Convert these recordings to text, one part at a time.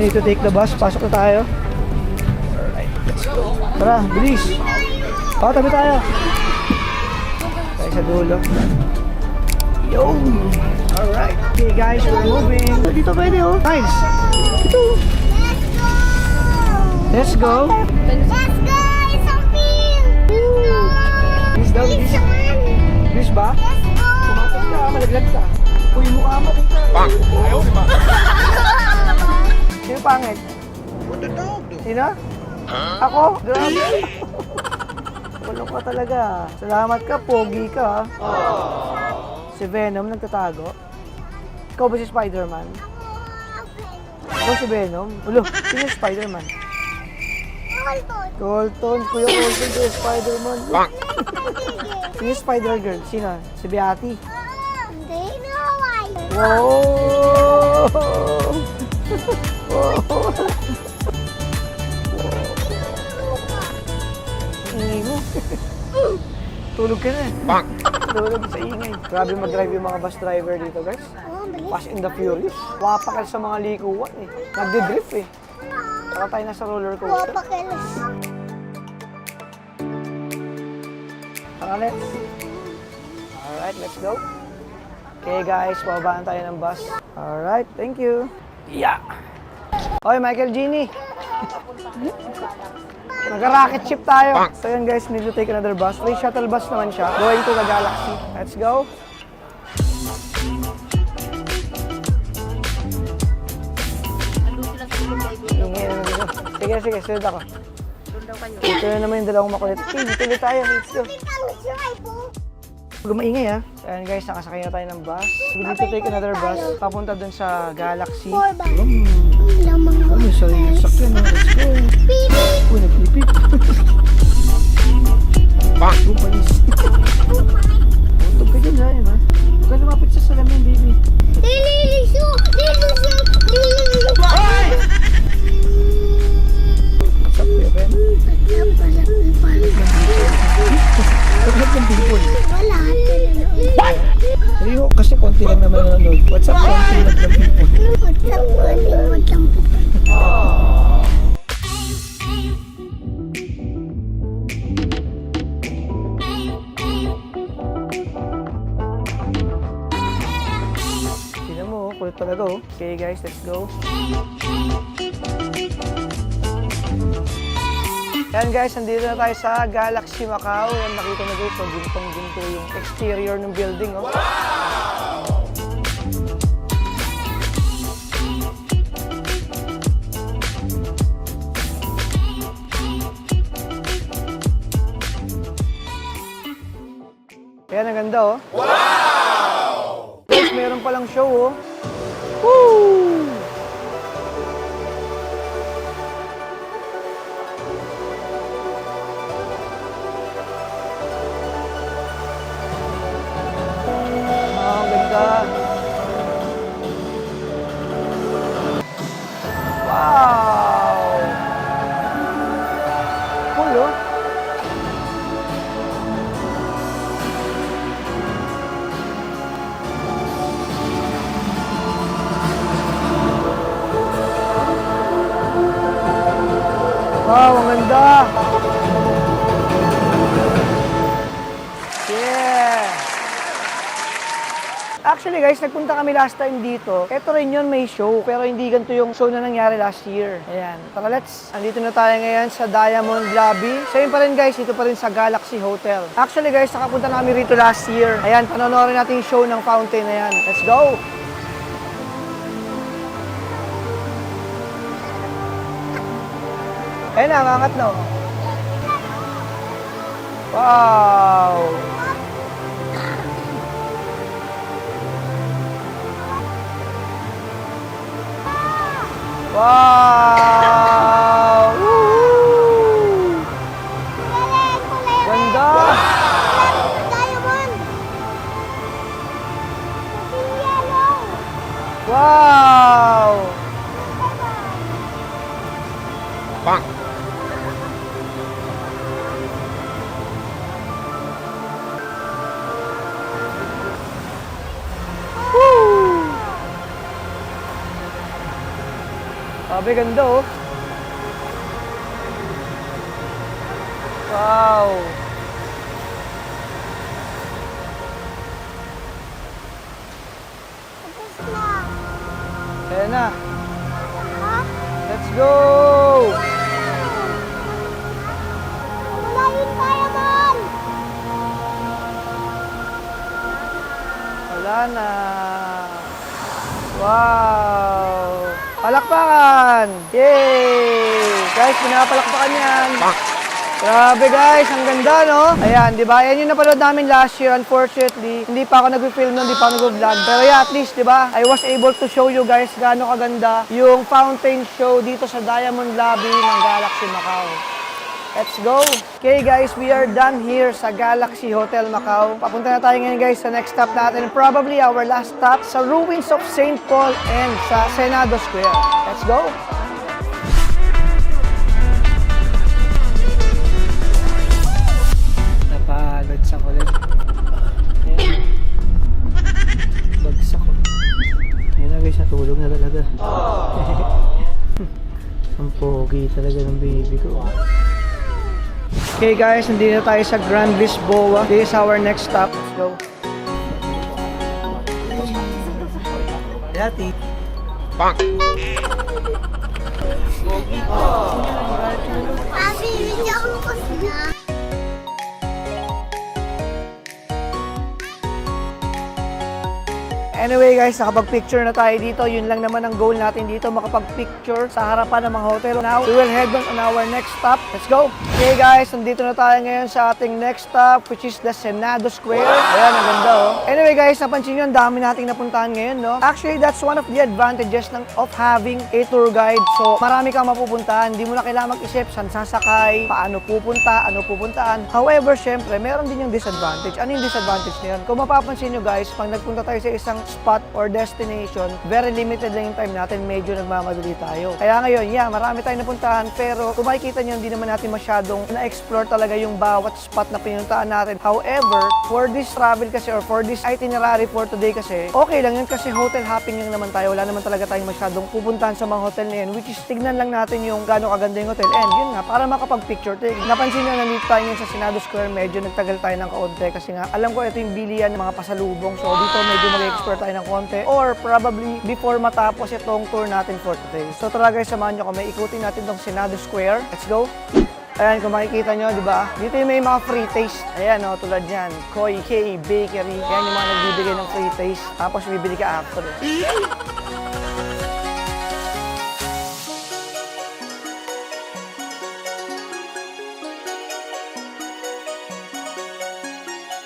need to take the bus. Pasok na tayo. Alright, let's go. Tara, bilis. Tabi tayo. Tayo sa dulo. Yo! Alright. Okay guys, we're moving. Dito pwede oh. Nice. Ito. Let's go. Let's go! It's a film! Bilis daw, bilis. Bilis ba? Let's go! Kumatag ka, malaglag ka. Uy, mukha mo dito. Bang! Ayaw, di ba? Sino pangit? What the dog do? Sino? Ako? Grabe. Kulong ka talaga. Salamat ka, pogi ka. Si Venom nagtatago. Ikaw ba si Spider-Man? Ikaw si Venom? Ulo, sino si Spider-Man? Colton, Kuya Colton, si Spider-Man. Bang! Sino si Spider-Girl? Sino? Si Beati. Hindi, no, why? Wow! Wow! Ingay mo. Tulog ka na. Bang! Tulog sa ingay. Grabe mag-drive yung mga bus driver dito, guys. Oh, bilis. Fast and the Furious. Wapakal sa mga likuan eh. Nagdi-drift eh. Saka tayo nasa roller coaster. Wapakilis. Tara, let's. Alright, let's go. Okay guys, babaan tayo ng bus. Alright, thank you. Yeah! Hoy, Michael Genie! Nag-rocket ship tayo. So yun guys, need to take another bus. Free shuttle bus naman siya. Going to the Galaxy. Let's go. Ingay naman dito. Sige, sige, sunod ako. Ito na naman yung dalawang makulit. Okay, dito ulit tayo. Let's go. Huwag maingay ha. Ayan guys, nakasakay na tayo ng bus. We need to take another bus. Papunta dun sa Galaxy. Lamang Oh, may sarili ng sakyan. Let's go. Uy, nagpipip. Bang! Go, panis. Butog ka dyan ha, yun ha. Huwag ka lumapit sa salamin, baby. Liliso! Liliso! Liliso! What's up, Kevin? Huwag ng people. Wala. Sabi ko, kasi konti lang naman nanonood. What's up, konti lang ng people? Tignan mo, kulit talaga oh. Okay guys, let's go. Yan guys, nandito na tayo sa Galaxy Macau. Yan, nakita na guys, so gintong-ginto yung exterior ng building. Oh. Yan, ang ganda oh. Wow! Guys, meron palang show oh. Woo! Ang ganda. Wow! Cool, oh. Wow, ang ganda. Yeah! Actually guys, nagpunta kami last time dito. Ito rin yun, may show. Pero hindi ganito yung show na nangyari last year. Ayan. Tara, let's. Andito na tayo ngayon sa Diamond Lobby. Same pa rin guys, ito pa rin sa Galaxy Hotel. Actually guys, nakapunta na kami rito last year. Ayan, panonorin natin yung show ng fountain na yan. Let's go! Ayan na, angat na. Wow! Wow! Woo! Ganda! Diamond! Yellow! Wow! Bang! Grabe, ganda oh. Wow. Tapos na. Ayan na. Ha? Let's go! Malayo tayo, man. Wala na. Wow! Palakpakan! Yay! Guys, pinapalakpakan yan. Grabe guys, ang ganda no? Ayan, di ba? Yan yung napanood namin last year. Unfortunately, hindi pa ako nag-film nun, hindi pa ako nag-vlog. Pero yeah, at least, di ba? I was able to show you guys gaano kaganda yung fountain show dito sa Diamond Lobby ng Galaxy Macau. Let's go! Okay guys, we are done here sa Galaxy Hotel Macau. Papunta na tayo ngayon guys sa next stop natin. Probably our last stop sa ruins of St. Paul and sa Senado Square. Let's go! Napagod sa kulit. Ayan. Bagsak ko. Ayan na guys, natulog na talaga. Ang pogi talaga ng baby ko. Okay guys, nandito tayo sa Grand Lisboa. This is our next stop. Let's go. Yati. Bonk. Abi, video ko na. Anyway guys, nakapag-picture na tayo dito. Yun lang naman ang goal natin dito, makapag-picture sa harapan ng mga hotel. Now, we will head on our next stop. Let's go! Okay guys, nandito na tayo ngayon sa ating next stop, which is the Senado Square. Ayan, ang ganda oh. Anyway guys, napansin nyo, ang dami nating napuntahan ngayon, no? Actually, that's one of the advantages of having a tour guide. So, marami kang mapupuntahan. Hindi mo na kailangan mag-isip saan sasakay, paano pupunta, ano pupuntaan. However, syempre, meron din yung disadvantage. Ano yung disadvantage na yun? Kung mapapansin nyo guys, pag nagpunta tayo sa isang spot or destination, very limited lang yung time natin, medyo nagmamadali tayo. Kaya ngayon, yeah, marami tayong napuntahan, pero kung makikita nyo, hindi naman natin masyadong na-explore talaga yung bawat spot na pinuntaan natin. However, for this travel kasi or for this itinerary for today kasi, okay lang yun kasi hotel hopping lang naman tayo. Wala naman talaga tayong masyadong pupuntahan sa mga hotel na yun, which is tignan lang natin yung gaano kaganda yung hotel. And yun nga, para makapag-picture take. Napansin nyo, nandito tayo ngayon sa Senado Square, medyo nagtagal tayo ng kaunti kasi nga, alam ko ito yung bilian ng mga pasalubong. So dito medyo mag-explore tayo ng konti or probably before matapos itong tour natin for today. So tara guys, samahan nyo kami, ikutin natin tong Senado Square. Let's go! Ayan, kung makikita nyo, di ba? Dito yung may mga free taste. Ayan, oh, tulad yan. Koi K Bakery. Ayan yung mga nagbibigay ng free taste. Tapos bibili ka after.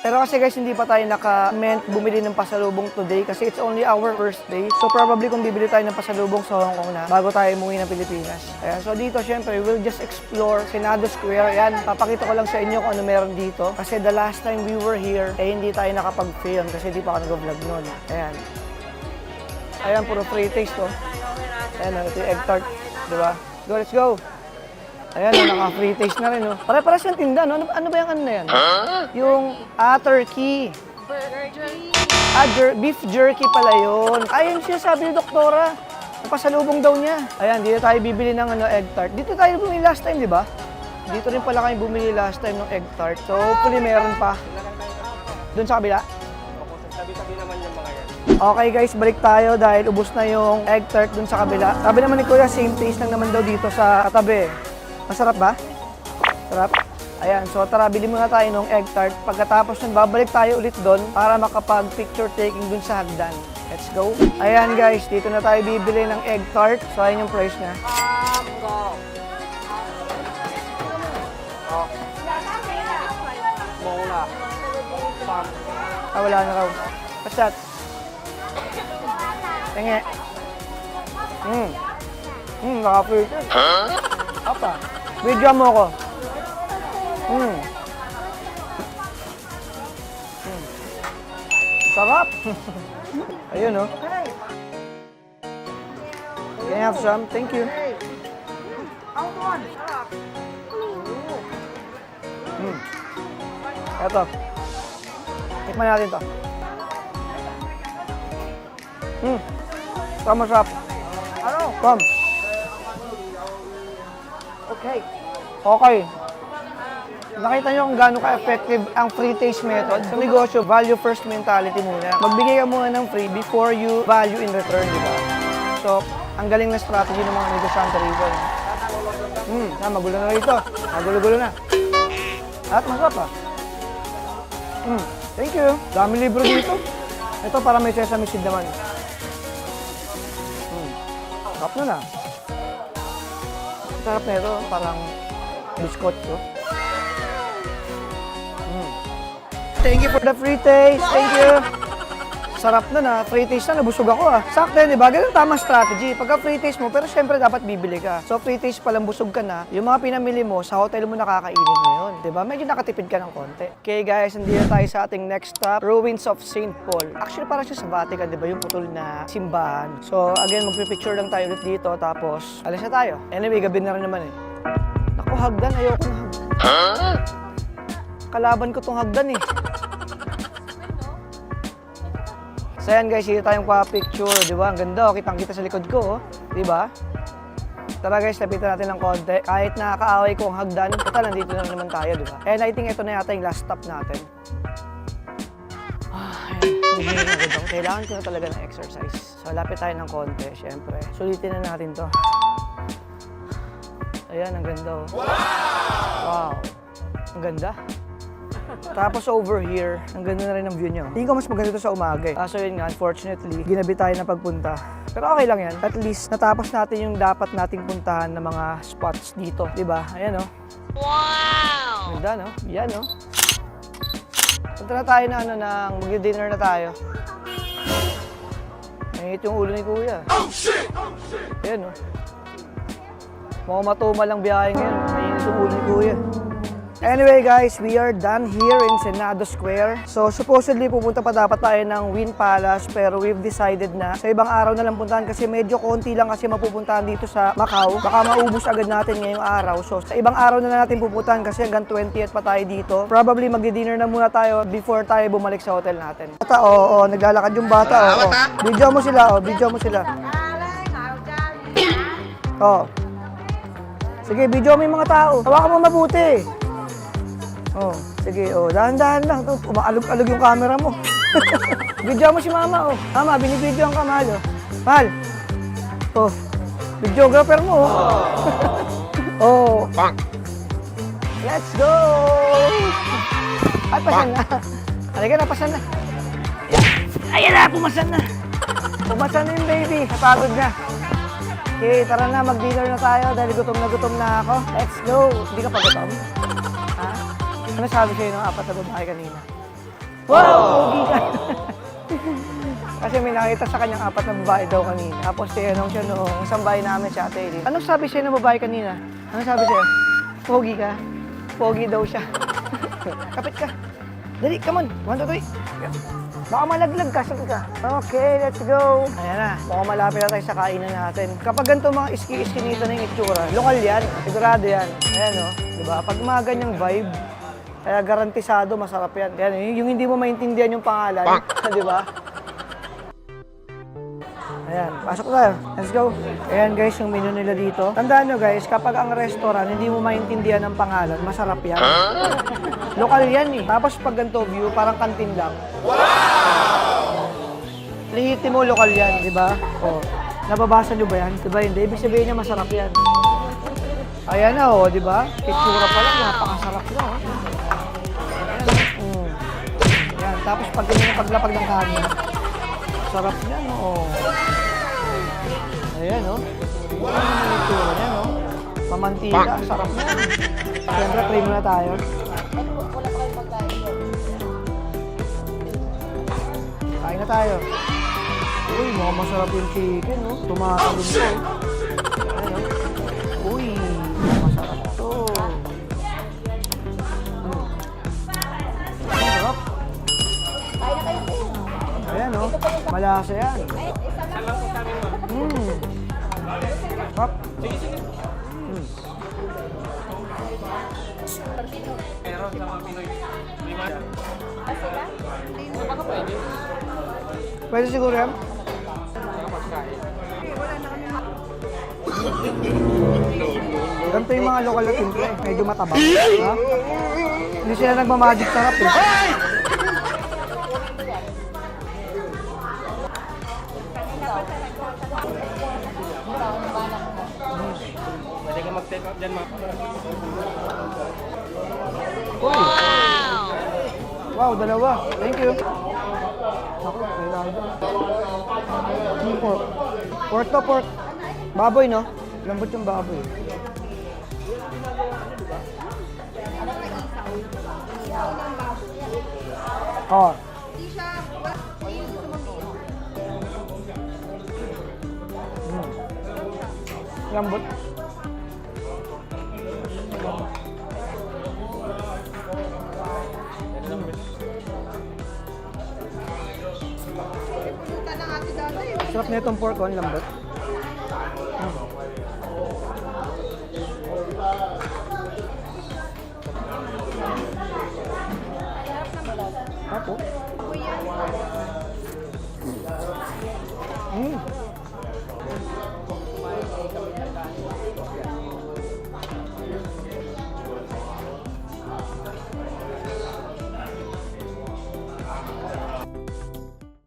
Pero kasi guys, hindi pa tayo naka-meant bumili ng pasalubong today kasi it's only our first day. So probably kung bibili tayo ng pasalubong sa Hong Kong na bago tayo umuwi ng Pilipinas. Ayan, so dito syempre, we'll just explore Senado Square. Ayan, papakita ko lang sa inyo kung ano meron dito. Kasi the last time we were here, hindi tayo nakapag-film kasi hindi pa ako nag-vlog nun. Ayan. Ayan, puro free taste to. Ayan, ito yung egg tart. Diba? Go, let's go! Ayan, naka-free taste na rin, no? Pare-paras yung tinda, no? Ano ba yung ano na yan? Yung, turkey. Beef jerky pala yun. Ayun siya, sabi ni Doktora. Pasalubong daw niya. Ayan, dito tayo bibili ng egg tart. Dito tayo bumili last time, di ba? Dito rin pala kayo bumili last time ng egg tart. So, hopefully meron pa. Doon sa kabila? Tabi-tabi naman yung mga yan. Okay guys, balik tayo dahil ubos na yung egg tart doon sa kabila. Sabi naman ni Kuya, same taste lang naman daw dito sa katabi. Masarap ba? Sarap? Ayan, so tara, bili muna tayo ng egg tart. Pagkatapos nun, babalik tayo ulit doon para makapag-picture taking dun sa hagdan. Let's go! Ayan guys, dito na tayo bibili ng egg tart. So, ayan yung price niya. Go! Oh. Muna. Wala na raw. What's that? Tingi. Naka-filter. Apa? Video mo ko. Sarap! Ayun, oh. Can I have some? Thank you. Eto. Tikman natin to. Masarap. Ano? Come. Okay. Okay. Nakita nyo kung gaano ka-effective ang free taste method. Sa negosyo, value first mentality muna. Magbigay ka muna ng free before you value in return, di ba? So, ang galing na strategy ng mga negosyante rito. Magulo na rito. Magulo-gulo na. At masarap ah. Thank you. Dami libro dito. Ito para may sesame seed naman. Sarap na na. Sarap na ito. Parang biskotso. Thank you for the free taste. Thank you. Sarap na. Free taste na. Nabusog ako ah. Sakto yun, di ba? Ganun tamang strategy. Pagka free taste mo, pero syempre dapat bibili ka. So free taste palang busog ka na. Yung mga pinamili mo, sa hotel mo nakakainin ngayon. Di ba? Medyo nakatipid ka ng konti. Okay guys, nandito tayo sa ating next stop. Ruins of St. Paul. Actually, parang siya sa Vatican, di ba? Yung putol na simbahan. So again, magpipicture lang tayo ulit dito. Tapos, alis na tayo. Anyway, gabi na rin naman eh. Naku, hagdan. Ayoko ng hagdan. Kalaban ko tong hagdan eh. So yan guys, dito tayong pa-picture, di ba? Ang ganda, oh. Kitang-kita sa likod ko, oh. Di ba? Tara guys, lapitan natin ng konti. Kahit nakakaaway ko ang hagdan, total, nandito na naman tayo, di ba? And I think ito na yata yung last stop natin. Kailangan ko na talaga ng exercise. So lapit tayo ng konti, syempre. Sulitin na natin to. Ayan, ang ganda, oh. Wow! Ang ganda. Tapos over here, ang ganda na rin ang view nyo. Tingin ko mas maganda ito sa umaga eh. So yun nga, unfortunately, ginabi tayo na pagpunta. Pero okay lang yan. At least, natapos natin yung dapat nating puntahan ng mga spots dito. Diba? Ayan oh. Wow! Ganda no? Yan oh. Punta na tayo na mag-dinner na tayo. Nangit yung ulo ni Kuya. Oh shit! Oh shit! Ayan oh. Mukhang matuma lang biyahe ngayon. Nangit yung ulo ni Kuya. Anyway guys, we are done here in Senado Square. So supposedly pupunta pa dapat tayo ng Wynn Palace pero we've decided na sa ibang araw na lang puntahan kasi medyo konti lang kasi mapupuntahan dito sa Macau. Baka maubos agad natin ngayong araw. So sa ibang araw na natin pupuntahan kasi hanggang 20th pa tayo dito. Probably magdi-dinner na muna tayo before tayo bumalik sa hotel natin. Bata, oo, naglalakad yung bata. Oo. Video mo sila, video mo sila. Oo. Sige, video mo yung mga tao. Hawakan mo mabuti. Oh, sige, oh, dahan-dahan lang. Umaalog-alog yung camera mo. Video mo si Mama, oh. Mama, binibidyo ang Mahal, oh. Mahal. Oh, videographer mo, oh. Oh. Bang! Let's go! Ay, pasan na. Halika na, pasan na. Ayan na, pumasan na. Pumasan na yung baby. Napagod na. Okay, tara na, mag-dinner na tayo dahil gutom na ako. Let's go! Hindi ka pa gutom? Ha? Ano sabi sa'yo ng apat na babae kanina? Wow! Pogi ka! Kasi may nakita sa kanyang apat na babae daw kanina. Tapos tinanong siya noong isang bahay namin si Ate Eileen. Anong sabi sa'yo ng babae kanina? Anong sabi sa'yo? Pogi ka? Pogi daw siya. Kapit ka. Dali, come on. 1, 2, 3. Baka malaglag ka, sige ka. Okay, let's go. Ayan na, mukhang malapit na tayo sa kainan natin. Kapag ganito mga iski-iski nito na yung itsura, lokal yan, sigurado yan. Ayan o, diba? Pag mga ganyang vibe, kaya garantisado, masarap yan. Ayan, yung hindi mo maintindihan yung pangalan, diba? Ayan, pasok tayo. Let's go. Ayan guys, yung menu nila dito. Tandaan nyo guys, kapag ang restaurant hindi mo maintindihan ang pangalan, masarap yan. Lokal yan eh. Tapos pag ganito view, parang kantin lang. Wow! Lihiti mo, lokal yan, di ba? O, nababasa nyo ba yan? Di ba hindi? Ibig sabihin niya masarap yan. Ayan na o, di ba? Pictura pa lang, napakasarap na o. Ayan, tapos pag ganyan na paglapag ng kanin, sarap yan o. Ayan o. Wow! Ayan ang itsura niyan o. Pamantika, sarap na. Siyempre, try muna tayo. Kain na tayo. Uy, mukhang masarap yung chicken, no? Tumatalon to. Ayan, no? Uy, masarap to. Masarap. Ayan, no? Malasa yan. Sarap. Pero sa mga Pinoy, lima yan. Pwede siguro yan? Wala na kami. Ganito yung mga lokal na timpla eh. Medyo mataba. Ha? Hindi sila nagmamagic sarap eh. Pwede ka mag-take out dyan, ma'am. Wow, dalawa. Thank you. Ako, kailangan doon. Pork. Pork to pork. Baboy, no? Lambot yung baboy. Oh. Lambot. Sarap na itong pork, ang lambot. Ako.